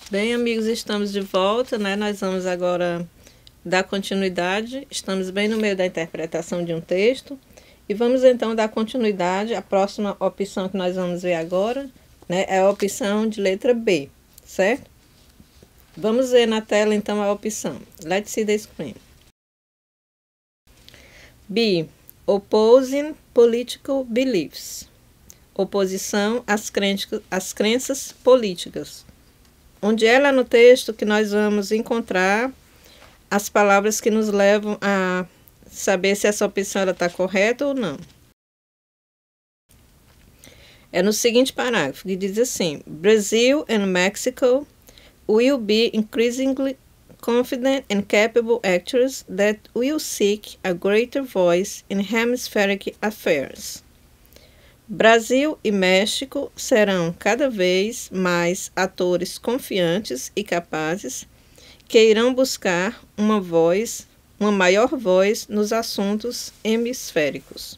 Bem, amigos, estamos de volta, né? Nós vamos agora dar continuidade. Estamos bem no meio da interpretação de um texto. E vamos então dar continuidade. A próxima opção que nós vamos ver agora, né, é a opção de letra B, certo? Vamos ver na tela então a opção. Let's see the screen. B. Opposing political beliefs. Oposição às crenças políticas. Onde é lá no texto que nós vamos encontrar as palavras que nos levam a saber se essa opção está correta ou não. É no seguinte parágrafo, que diz assim: Brazil and Mexico will be increasingly confident and capable actors that will seek a greater voice in hemispheric affairs. Brasil e México serão cada vez mais atores confiantes e capazes que irão buscar uma maior voz nos assuntos hemisféricos.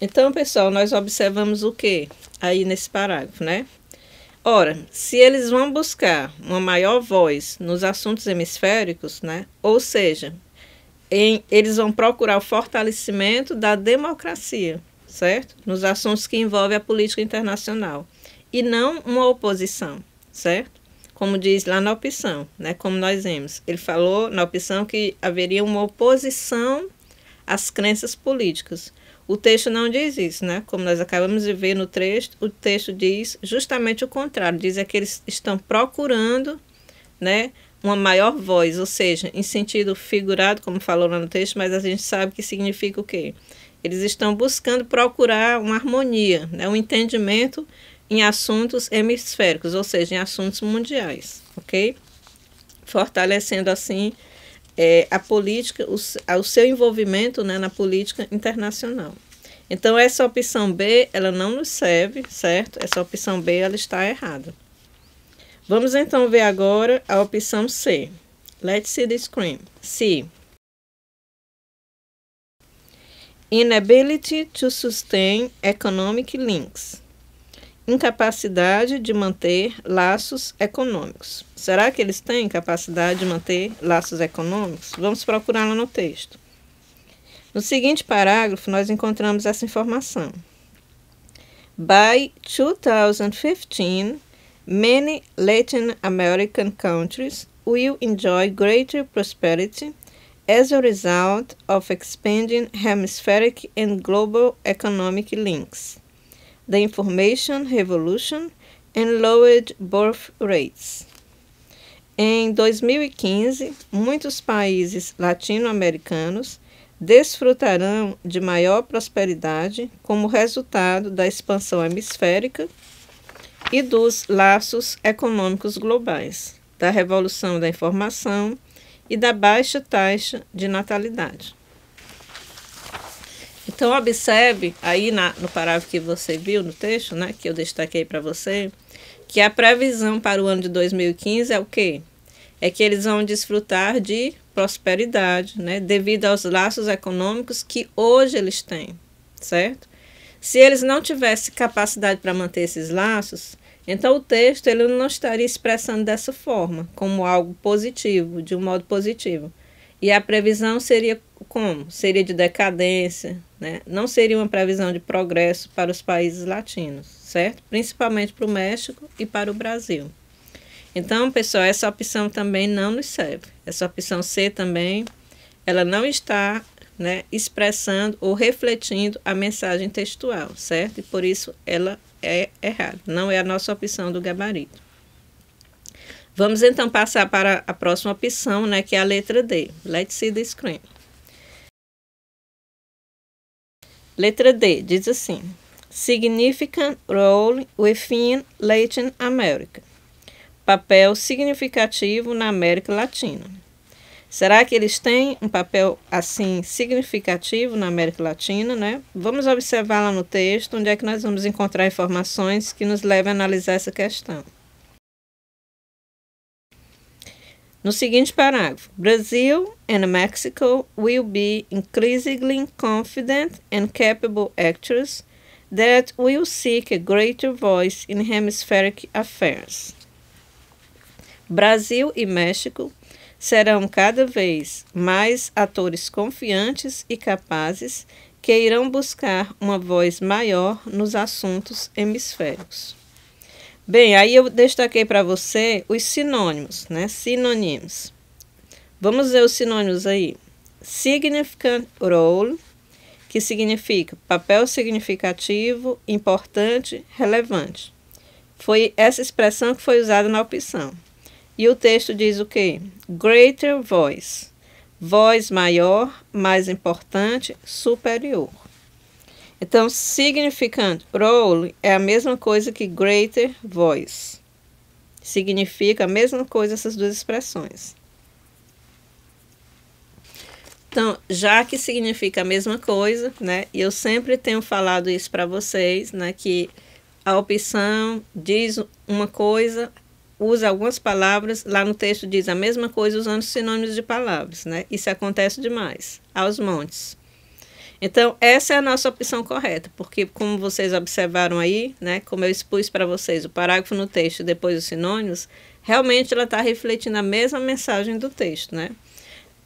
Então, pessoal, nós observamos o que aí nesse parágrafo, né? Ora, se eles vão buscar uma maior voz nos assuntos hemisféricos, né? Ou seja, eles vão procurar o fortalecimento da democracia, certo? Nos assuntos que envolvem a política internacional. E não uma oposição, certo? Como diz lá na opção, né? Como nós vemos. Ele falou na opção que haveria uma oposição às crenças políticas. O texto não diz isso, né? Como nós acabamos de ver no texto, o texto diz justamente o contrário. Diz que eles estão procurando, né, uma maior voz, ou seja, em sentido figurado, como falou lá no texto, mas a gente sabe que significa o quê? Eles estão buscando procurar uma harmonia, né, um entendimento em assuntos hemisféricos, ou seja, em assuntos mundiais, ok? Fortalecendo assim a política, o seu envolvimento, né, na política internacional. Então, essa opção B, ela não nos serve, certo? Essa opção B, ela está errada. Vamos então ver agora a opção C. Let's see the screen. C. Inability to sustain economic links. Incapacidade de manter laços econômicos. Será que eles têm capacidade de manter laços econômicos? Vamos procurar lá no texto. No seguinte parágrafo, nós encontramos essa informação. By 2015, many Latin American countries will enjoy greater prosperity as a result of expanding hemispheric and global economic links, the information revolution and lowered birth rates. Em 2015, muitos países latino-americanos desfrutarão de maior prosperidade como resultado da expansão hemisférica e dos laços econômicos globais, da revolução da informação e da baixa taxa de natalidade. Então, observe aí no parágrafo que você viu no texto, né, que eu destaquei para você, que a previsão para o ano de 2015 é o quê? É que eles vão desfrutar de prosperidade, né, devido aos laços econômicos que hoje eles têm, certo? Se eles não tivessem capacidade para manter esses laços, então o texto ele não estaria expressando dessa forma, como algo positivo, de um modo positivo. E a previsão seria como? Seria de decadência, né? Não seria uma previsão de progresso para os países latinos, certo? Principalmente para o México e para o Brasil. Então, pessoal, essa opção também não nos serve. Essa opção C também, ela não está, né, expressando ou refletindo a mensagem textual, certo? E por isso ela é errada. Não é a nossa opção do gabarito. Vamos então passar para a próxima opção, né, que é a letra D. Let's see the screen. Letra D diz assim: Significant role within Latin America. Papel significativo na América Latina. Será que eles têm um papel assim significativo na América Latina, né? Vamos observar lá no texto onde é que nós vamos encontrar informações que nos levem a analisar essa questão. No seguinte parágrafo, Brazil and Mexico will be increasingly confident and capable actors that will seek a greater voice in hemispheric affairs. Brasil e México serão cada vez mais atores confiantes e capazes que irão buscar uma voz maior nos assuntos hemisféricos. Bem, aí eu destaquei para você os sinônimos, né? Sinônimos. Vamos ver os sinônimos aí. Significant role, que significa papel significativo, importante, relevante. Foi essa expressão que foi usada na opção. E o texto diz o quê? Greater voice. Voz maior, mais importante, superior. Então, significant role é a mesma coisa que greater voice. Significa a mesma coisa essas duas expressões. Então, já que significa a mesma coisa, né? E eu sempre tenho falado isso para vocês, né? Que a opção diz uma coisa, usa algumas palavras, lá no texto diz a mesma coisa usando sinônimos de palavras, né? Isso acontece demais, aos montes. Então, essa é a nossa opção correta, porque como vocês observaram aí, né? Como eu expus para vocês, o parágrafo no texto e depois os sinônimos, realmente ela está refletindo a mesma mensagem do texto, né?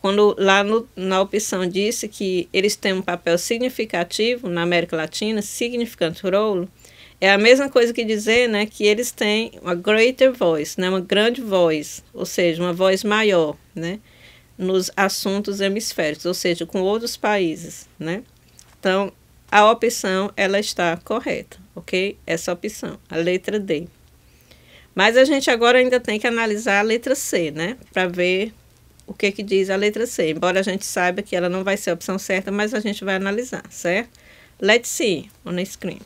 Quando lá na opção disse que eles têm um papel significativo na América Latina, significant role, é a mesma coisa que dizer, né, que eles têm uma greater voice, né, uma grande voz, ou seja, uma voz maior, né, nos assuntos hemisféricos, ou seja, com outros países, né. Então, a opção, ela está correta, ok? Essa opção, a letra D. Mas a gente agora ainda tem que analisar a letra C, né, para ver o que diz a letra C. Embora a gente saiba que ela não vai ser a opção certa, mas a gente vai analisar, certo? Let's see on the screen.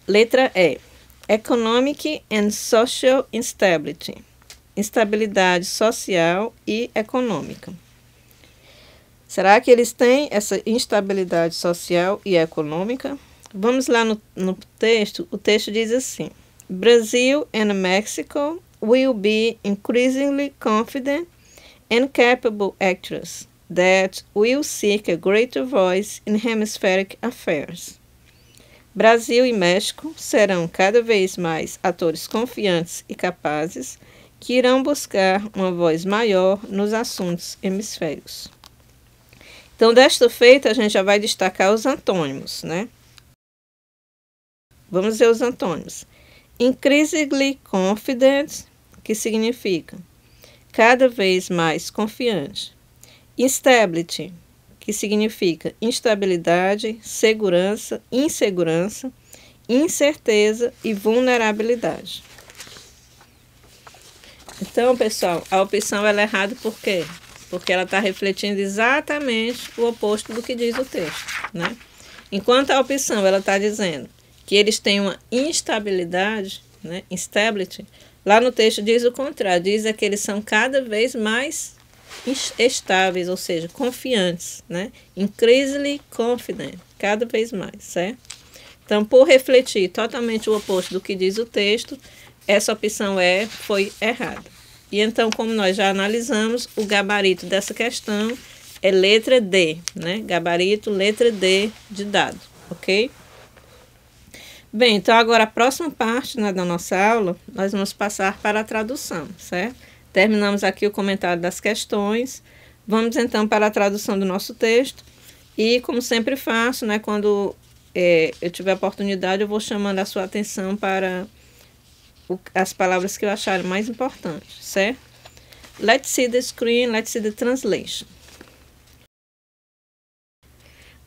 Letra E. Economic and Social Instability. Instabilidade social e econômica. Será que eles têm essa instabilidade social e econômica? Vamos lá no texto. O texto diz assim: Brazil and Mexico will be increasingly confident and capable actors that will seek a greater voice in hemispheric affairs. Brasil e México serão cada vez mais atores confiantes e capazes que irão buscar uma voz maior nos assuntos hemisféricos. Então, desta feita, a gente já vai destacar os antônimos, né? Vamos ver os antônimos. Increasingly confident, que significa cada vez mais confiante. Instability, que significa instabilidade, segurança, insegurança, incerteza e vulnerabilidade. Então, pessoal, a opção ela é errada por quê? Porque ela está refletindo exatamente o oposto do que diz o texto, né? Enquanto a opção ela está dizendo que eles têm uma instabilidade, né? Instability, lá no texto diz o contrário, diz que eles são cada vez mais estáveis, ou seja, confiantes, né? Increasingly confident, cada vez mais, certo? Então, por refletir totalmente o oposto do que diz o texto, essa opção foi errada. E então, como nós já analisamos, o gabarito dessa questão é letra D, né? Gabarito, letra D de dado, ok? Bem, então agora a próxima parte, né, da nossa aula, nós vamos passar para a tradução, certo? Terminamos aqui o comentário das questões, vamos então para a tradução do nosso texto e, como sempre faço, né, quando eu tiver oportunidade, eu vou chamando a sua atenção para as palavras que eu achar mais importantes, certo? Let's see the screen, let's see the translation.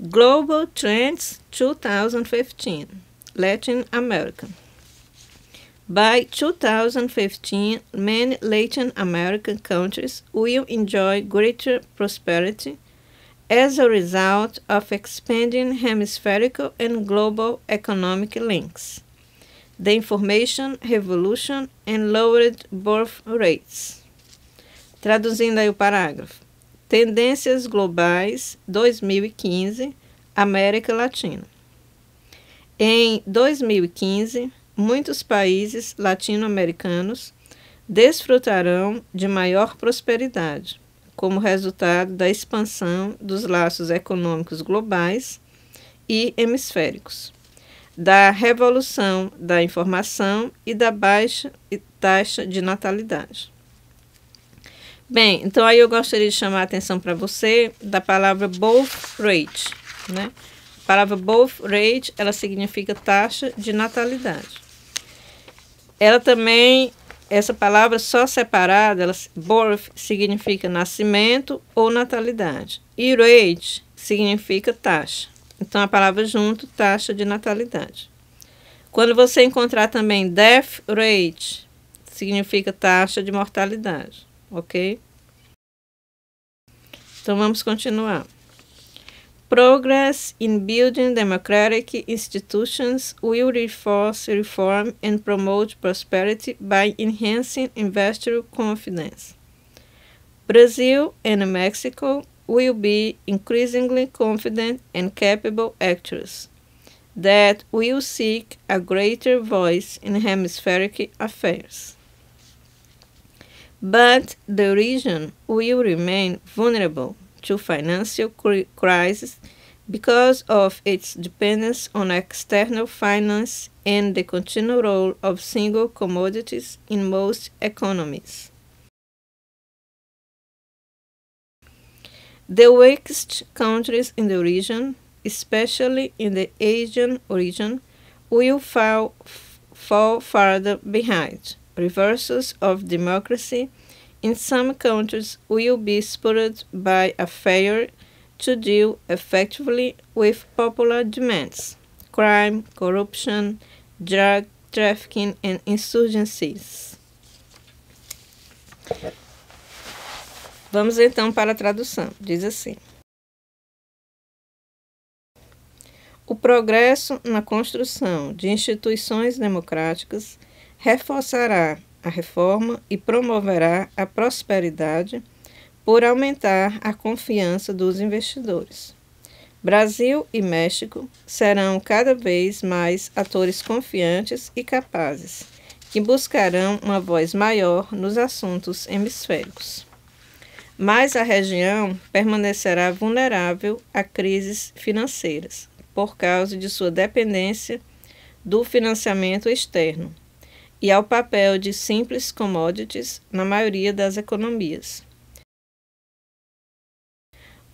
Global Trends 2015, Latin America. By 2015, many Latin American countries will enjoy greater prosperity as a result of expanding hemispherical and global economic links, the information revolution and lowered birth rates. Traduzindo aí o parágrafo. Tendências globais 2015, América Latina. Em 2015, muitos países latino-americanos desfrutarão de maior prosperidade, como resultado da expansão dos laços econômicos globais e hemisféricos, da revolução da informação e da baixa taxa de natalidade. Bem, então aí eu gostaria de chamar a atenção para você da palavra birth rate, né? A palavra birth rate, ela significa taxa de natalidade. Ela também, essa palavra só separada, birth significa nascimento ou natalidade, e rate significa taxa. Então a palavra junto, taxa de natalidade. Quando você encontrar também death rate, significa taxa de mortalidade. Ok? Então vamos continuar. Progress in building democratic institutions will reinforce reform and promote prosperity by enhancing investor confidence. Brazil and Mexico will be increasingly confident and capable actors that will seek a greater voice in hemispheric affairs. But the region will remain vulnerable to financial crisis because of its dependence on external finance and the continued role of single commodities in most economies. The weakest countries in the region, especially in the Asian region, will fall further behind. Reversals of democracy in some countries will be spurred by a failure to deal effectively with popular demands, crime, corruption, drug trafficking, and insurgencies. Vamos então para a tradução. Diz assim: o progresso na construção de instituições democráticas reforçará a reforma e promoverá a prosperidade por aumentar a confiança dos investidores. Brasil e México serão cada vez mais atores confiantes e capazes, que buscarão uma voz maior nos assuntos hemisféricos. Mas a região permanecerá vulnerável a crises financeiras, por causa de sua dependência do financiamento externo e ao papel de simples commodities na maioria das economias.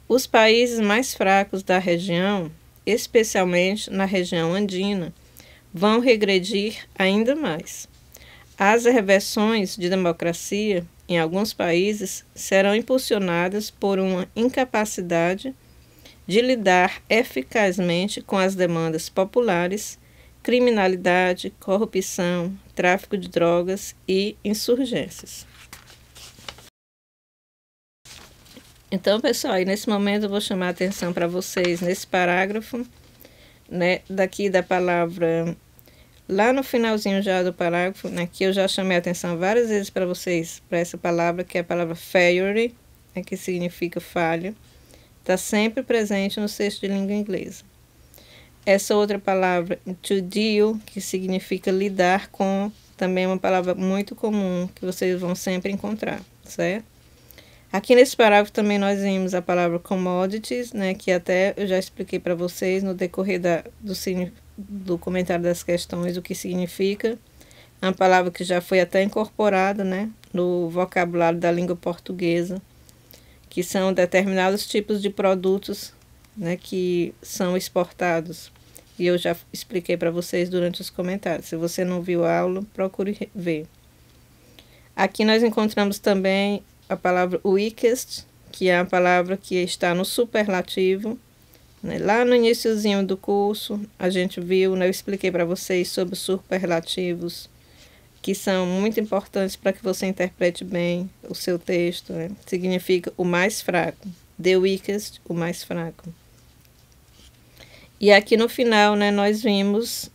Os países mais fracos da região, especialmente na região andina, vão regredir ainda mais. As reversões de democracia em alguns países serão impulsionadas por uma incapacidade de lidar eficazmente com as demandas populares, criminalidade, corrupção, tráfico de drogas e insurgências. Então, pessoal, aí nesse momento eu vou chamar a atenção para vocês nesse parágrafo, né, daqui da palavra, lá no finalzinho já do parágrafo, né, que eu já chamei a atenção várias vezes para vocês, para essa palavra, que é a palavra failure, né, que significa falha, está sempre presente no texto de língua inglesa. Essa outra palavra, to deal, que significa lidar com, também é uma palavra muito comum, que vocês vão sempre encontrar, certo? Aqui nesse parágrafo também nós vimos a palavra commodities, né, que até eu já expliquei para vocês no decorrer do comentário das questões o que significa. É uma palavra que já foi até incorporada, né, no vocabulário da língua portuguesa, que são determinados tipos de produtos, né, que são exportados. E eu já expliquei para vocês durante os comentários. Se você não viu a aula, procure ver. Aqui nós encontramos também a palavra weakest, que é a palavra que está no superlativo, né? Lá no iniciozinho do curso, a gente viu, né, eu expliquei para vocês sobre os superlativos, que são muito importantes para que você interprete bem o seu texto, né? Significa o mais fraco, the weakest, o mais fraco. E aqui no final, né, nós vimos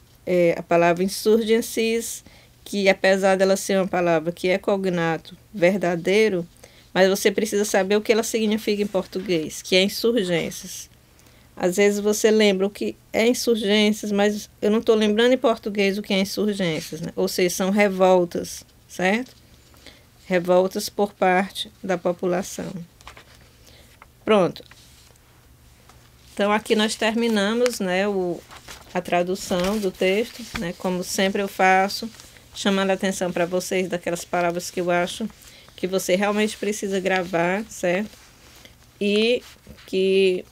a palavra insurgencies, que apesar dela ser uma palavra que é cognato verdadeiro, mas você precisa saber o que ela significa em português, que é insurgências. Às vezes você lembra o que é insurgências, mas eu não estou lembrando em português o que é insurgências, né? Ou seja, são revoltas, certo? Revoltas por parte da população. Pronto. Então, aqui nós terminamos, né, a tradução do texto, né, como sempre eu faço, chamando a atenção para vocês daquelas palavras que eu acho que você realmente precisa gravar, certo? E que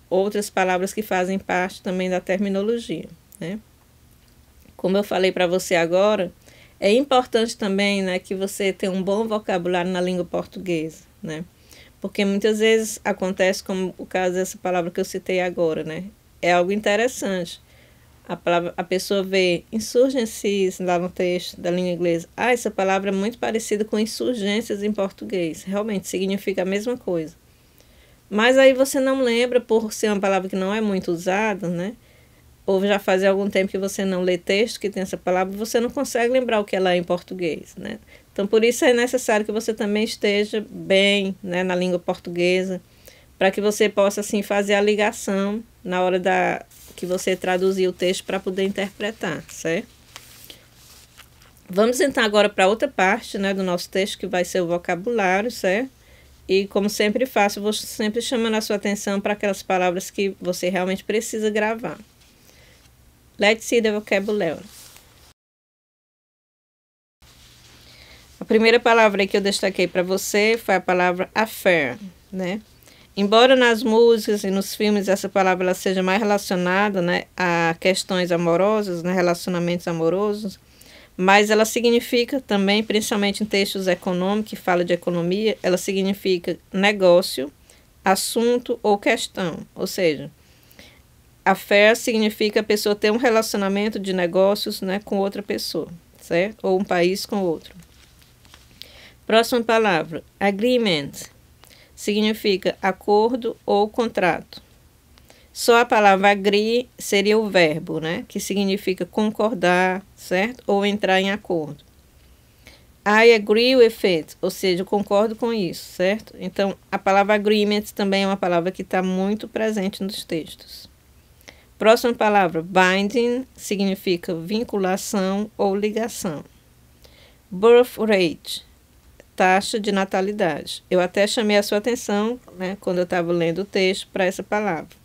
outras palavras que fazem parte também da terminologia, né? Como eu falei para você agora, é importante também, né, que você tenha um bom vocabulário na língua portuguesa, né? Porque muitas vezes acontece, como o caso dessa palavra que eu citei agora, né? É algo interessante. A pessoa vê insurgencies lá no texto da língua inglesa. Ah, essa palavra é muito parecida com insurgências em português. Realmente significa a mesma coisa. Mas aí você não lembra, por ser uma palavra que não é muito usada, né? Ou já faz algum tempo que você não lê texto que tem essa palavra, você não consegue lembrar o que ela é em português, né? Então, por isso é necessário que você também esteja bem, né, na língua portuguesa, para que você possa, assim, fazer a ligação na hora que você traduzir o texto para poder interpretar, certo? Vamos então agora para outra parte, né, do nosso texto, que vai ser o vocabulário, certo? E como sempre faço, eu vou sempre chamando a sua atenção para aquelas palavras que você realmente precisa gravar. Let's see the vocabulary. A primeira palavra que eu destaquei para você foi a palavra affair, né? Embora nas músicas e nos filmes essa palavra ela seja mais relacionada, né, a questões amorosas, né, relacionamentos amorosos, mas ela significa também, principalmente em textos econômicos que falam de economia, ela significa negócio, assunto ou questão, ou seja, affair significa a pessoa ter um relacionamento de negócios, né, com outra pessoa, certo? Ou um país com outro. Próxima palavra, agreement, significa acordo ou contrato. Só a palavra agree seria o verbo, né, que significa concordar, certo? Ou entrar em acordo. I agree with it, ou seja, eu concordo com isso, certo? Então, a palavra agreement também é uma palavra que está muito presente nos textos. Próxima palavra, binding, significa vinculação ou ligação. Birth rate, taxa de natalidade. Eu até chamei a sua atenção, né, quando eu estava lendo o texto, para essa palavra.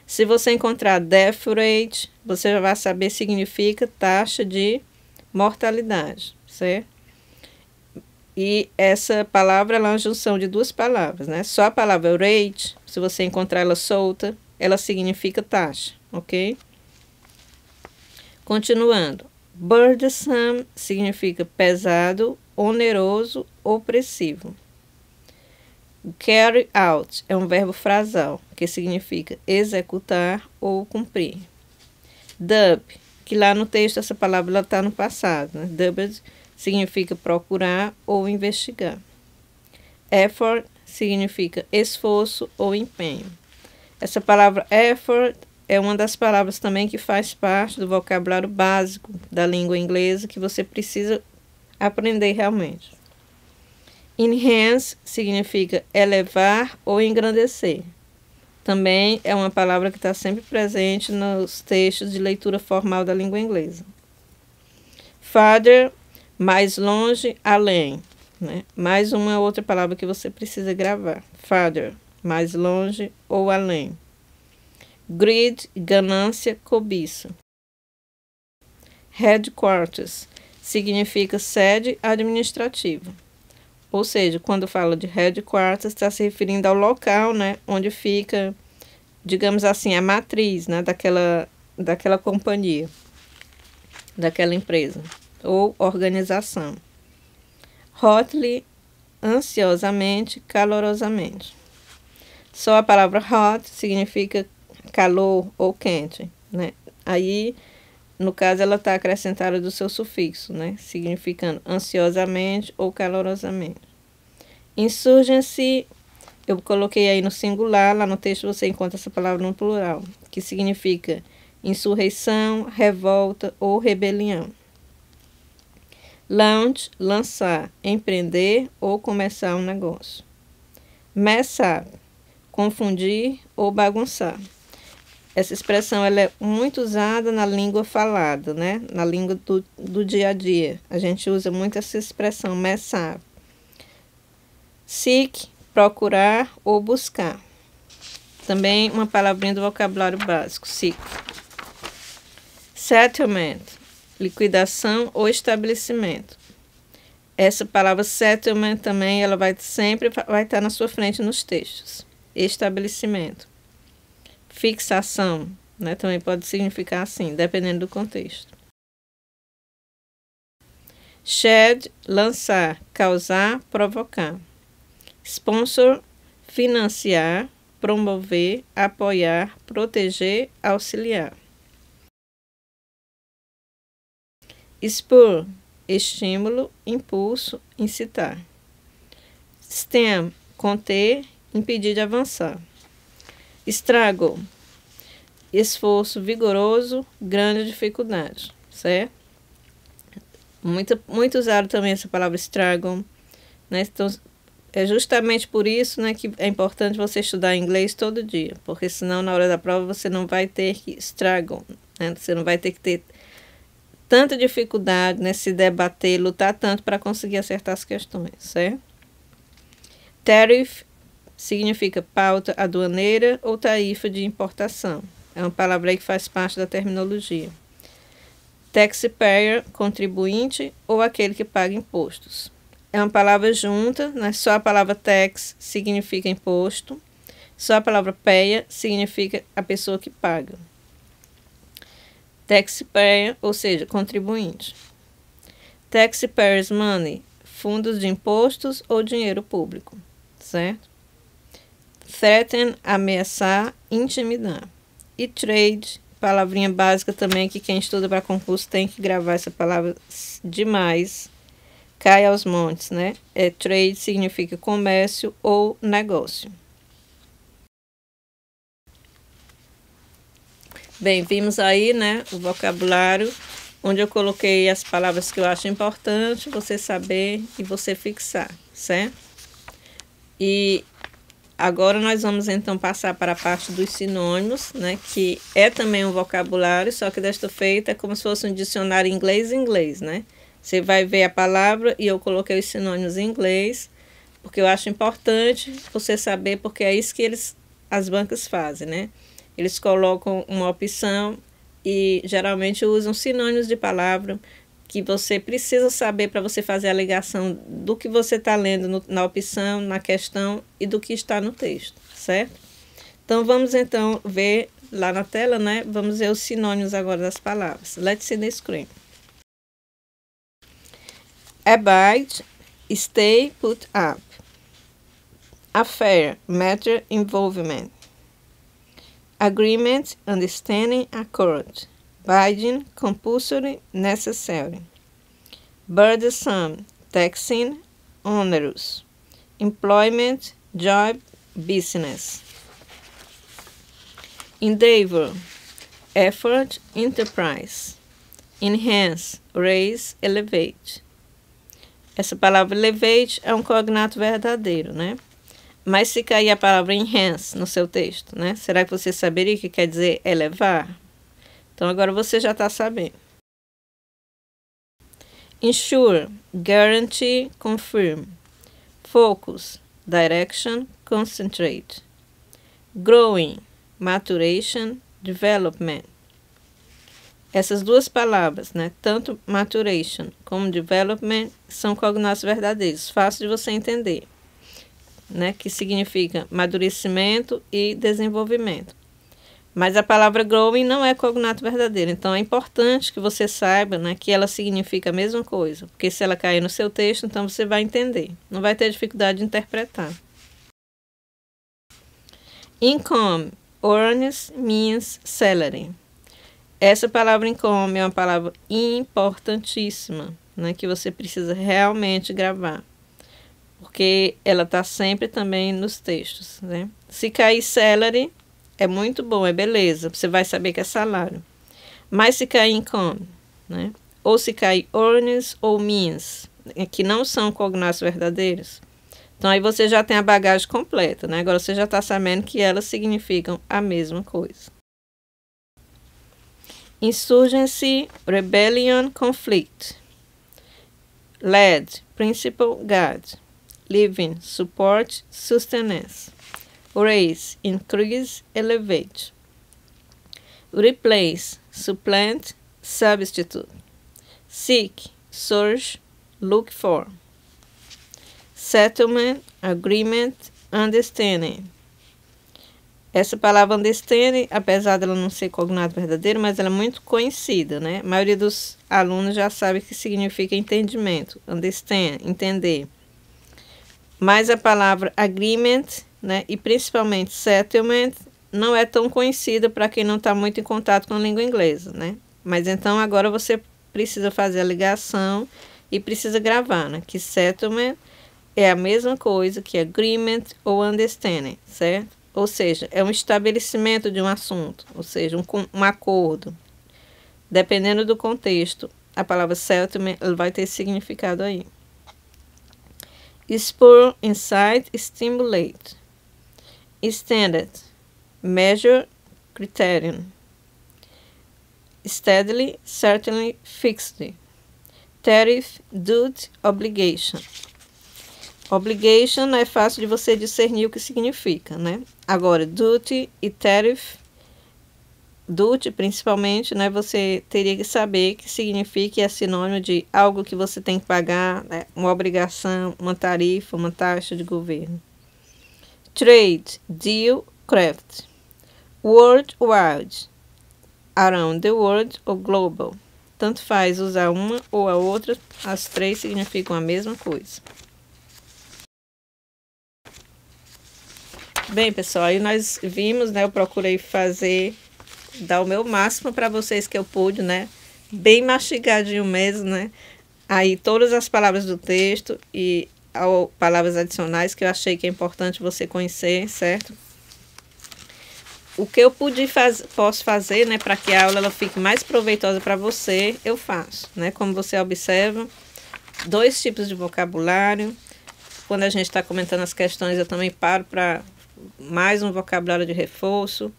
Se você encontrar death rate, você já vai saber que significa taxa de mortalidade, certo? E essa palavra é uma junção de duas palavras, né? Só a palavra rate, se você encontrar ela solta, ela significa taxa, ok? Continuando. Burdensome significa pesado, oneroso, opressivo. Carry out é um verbo frasal, que significa executar ou cumprir. Dub, que lá no texto essa palavra está no passado, né? Dubbed significa procurar ou investigar. Effort significa esforço ou empenho. Essa palavra effort é uma das palavras também que faz parte do vocabulário básico da língua inglesa que você precisa aprender realmente. Enhance significa elevar ou engrandecer. Também é uma palavra que está sempre presente nos textos de leitura formal da língua inglesa. Farther, mais longe, além, né? Mais uma outra palavra que você precisa gravar. Farther, mais longe ou além. Greed, ganância, cobiça. Headquarters significa sede administrativa. Ou seja, quando fala de headquarters, está se referindo ao local, né, onde fica, digamos assim, a matriz, né, daquela companhia, daquela empresa ou organização. Hotly, ansiosamente, calorosamente. Só a palavra hot significa calor ou quente, né? Aí, no caso, ela está acrescentada do seu sufixo, né? Significando ansiosamente ou calorosamente. Insurgency, eu coloquei aí no singular, lá no texto você encontra essa palavra no plural, que significa insurreição, revolta ou rebelião. Launch, lançar, empreender ou começar um negócio. Mess up, confundir ou bagunçar. Essa expressão ela é muito usada na língua falada, né? Na língua do dia a dia. A gente usa muito essa expressão, mess up. Seek, procurar ou buscar. também uma palavrinha do vocabulário básico, 5. Settlement, liquidação ou estabelecimento. Essa palavra settlement também, ela sempre vai estar na sua frente nos textos. Estabelecimento. Fixação, né, também pode significar assim, dependendo do contexto. Shed, lançar, causar, provocar. Sponsor, financiar, promover, apoiar, proteger, auxiliar. Spur, estímulo, impulso, incitar. Stem, conter, impedir de avançar. Struggle, esforço vigoroso, grande dificuldade, certo? Muito usaram também essa palavra struggle, né? Então, é justamente por isso, né, que é importante você estudar inglês todo dia, porque senão na hora da prova você não vai ter que struggle, né? Você não vai ter que ter tanta dificuldade, né, se debater, lutar tanto para conseguir acertar as questões, certo? Tariff significa pauta aduaneira ou tarifa de importação. É uma palavra aí que faz parte da terminologia. Taxpayer, contribuinte ou aquele que paga impostos. É uma palavra junta, né? Só a palavra tax significa imposto, só a palavra payer significa a pessoa que paga. Taxpayer, ou seja, contribuinte. Taxpayers money, fundos de impostos ou dinheiro público, certo? Threaten, ameaçar, intimidar. E trade, palavrinha básica também que quem estuda para concurso tem que gravar essa palavra demais. Cai aos montes, né? Trade significa comércio ou negócio. Bem, vimos aí, né, o vocabulário, onde eu coloquei as palavras que eu acho importante você saber e você fixar, certo? E agora nós vamos então passar para a parte dos sinônimos, né, que é também um vocabulário, só que desta feita é como se fosse um dicionário inglês, né? Você vai ver a palavra e eu coloquei os sinônimos em inglês, porque eu acho importante você saber, porque é isso que as bancas fazem, né? Eles colocam uma opção e geralmente usam sinônimos de palavra que você precisa saber para você fazer a ligação do que você está lendo na opção, na questão e do que está no texto, certo? Então, vamos então ver lá na tela, né? Vamos ver os sinônimos agora das palavras. Let's see the screen. Abide, stay, put up. Affair, matter, involvement. Agreement, understanding, accord. Binding, compulsory, necessary. Burdensome, taxing, onerous. Employment, job, business. Endeavor, effort, enterprise. Enhance, raise, elevate. Essa palavra elevate é um cognato verdadeiro, né? Mas se cair a palavra enhance no seu texto, né? Será que você saberia que quer dizer elevar? Então, agora você já está sabendo. Ensure, guarantee, confirm. Focus, direction, concentrate. Growing, maturation, development. Essas duas palavras, né, tanto maturation como development, são cognatos verdadeiros, fácil de você entender, né, que significa amadurecimento e desenvolvimento. Mas a palavra growing não é cognato verdadeiro, então é importante que você saiba, né, que ela significa a mesma coisa, porque se ela cair no seu texto, então você vai entender, não vai ter dificuldade de interpretar. Income, earnings, means, salary. Essa palavra income é uma palavra importantíssima, né, que você precisa realmente gravar, porque ela está sempre também nos textos, né? Se cair salary, é muito bom, é beleza, você vai saber que é salário. Mas se cair income, né, ou se cair earnings ou means, que não são cognatos verdadeiros, então aí você já tem a bagagem completa, né? Agora você já está sabendo que elas significam a mesma coisa. Insurgency, rebellion, conflict. Lead, principle, guide. Living, support, sustenance. raise, increase, elevate. Replace, supplant, substitute. Seek, search, look for. Settlement, agreement, understanding. Essa palavra understanding, apesar dela não ser cognado verdadeiro, mas ela é muito conhecida, né? A maioria dos alunos já sabe que significa entendimento, understand, entender. Mas a palavra agreement, né, e principalmente settlement, não é tão conhecida para quem não está muito em contato com a língua inglesa, né? Mas então agora você precisa fazer a ligação e precisa gravar, né? Que settlement é a mesma coisa que agreement ou understanding, certo? Ou seja, é um estabelecimento de um assunto, ou seja, um acordo. Dependendo do contexto, a palavra settlement vai ter esse significado aí. Spur, incite, stimulate. Standard, measure, criterion. Steadily, certainly, fixed. Tariff, duty, obligation. Obligation é fácil de você discernir o que significa, né? Agora, duty e tariff, duty principalmente, né? Você teria que saber que significa e é sinônimo de algo que você tem que pagar, né? Uma obrigação, uma tarifa, uma taxa de governo. Trade, deal, craft. Worldwide, around the world ou global. Tanto faz usar uma ou a outra, as três significam a mesma coisa. Bem, pessoal, aí nós vimos, né? Eu procurei dar o meu máximo para vocês que eu pude, né? Bem mastigadinho mesmo, né? Aí todas as palavras do texto e palavras adicionais que eu achei que é importante você conhecer, certo? O que eu posso fazer, né? Para que a aula ela fique mais proveitosa para você, eu faço, né? Como você observa, 2 tipos de vocabulário. Quando a gente está comentando as questões, eu também paro para mais um vocabulário de reforço.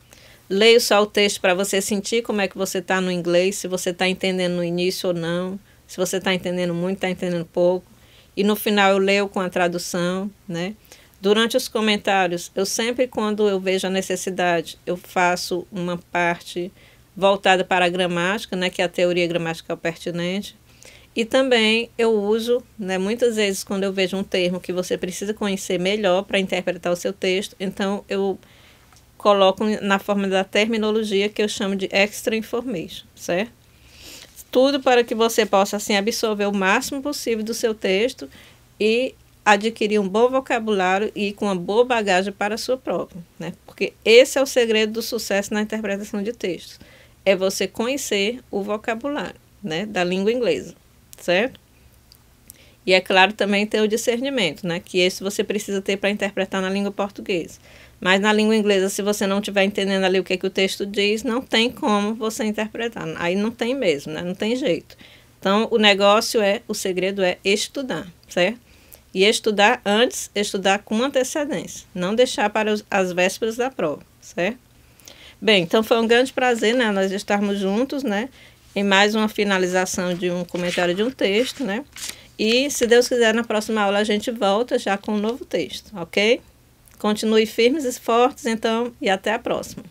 Leio só o texto para você sentir como é que você está no inglês, se você está entendendo no início ou não, se você está entendendo muito, está entendendo pouco. E no final eu leio com a tradução, né? Durante os comentários, eu sempre, quando eu vejo a necessidade, eu faço uma parte voltada para a gramática, né? Que é a teoria gramatical pertinente. E também eu uso, né, muitas vezes quando eu vejo um termo que você precisa conhecer melhor para interpretar o seu texto, então eu coloco na forma da terminologia que eu chamo de extra information, certo? Tudo para que você possa assim absorver o máximo possível do seu texto e adquirir um bom vocabulário e com uma boa bagagem para a sua prova, né? Porque esse é o segredo do sucesso na interpretação de textos, é você conhecer o vocabulário, né, da língua inglesa. Certo? E é claro também ter o discernimento, né? Que esse você precisa ter para interpretar na língua portuguesa. Mas na língua inglesa, se você não estiver entendendo ali o que o texto diz, não tem como você interpretar. Aí não tem mesmo, né? Não tem jeito. Então, o segredo é estudar, certo? E estudar antes, estudar com antecedência. Não deixar para as vésperas da prova, certo? Bem, então foi um grande prazer, né? Nós estarmos juntos, né? Em mais uma finalização de um comentário de um texto, né? E, se Deus quiser, na próxima aula a gente volta já com um novo texto, ok? Continue firmes e fortes, então, e até a próxima.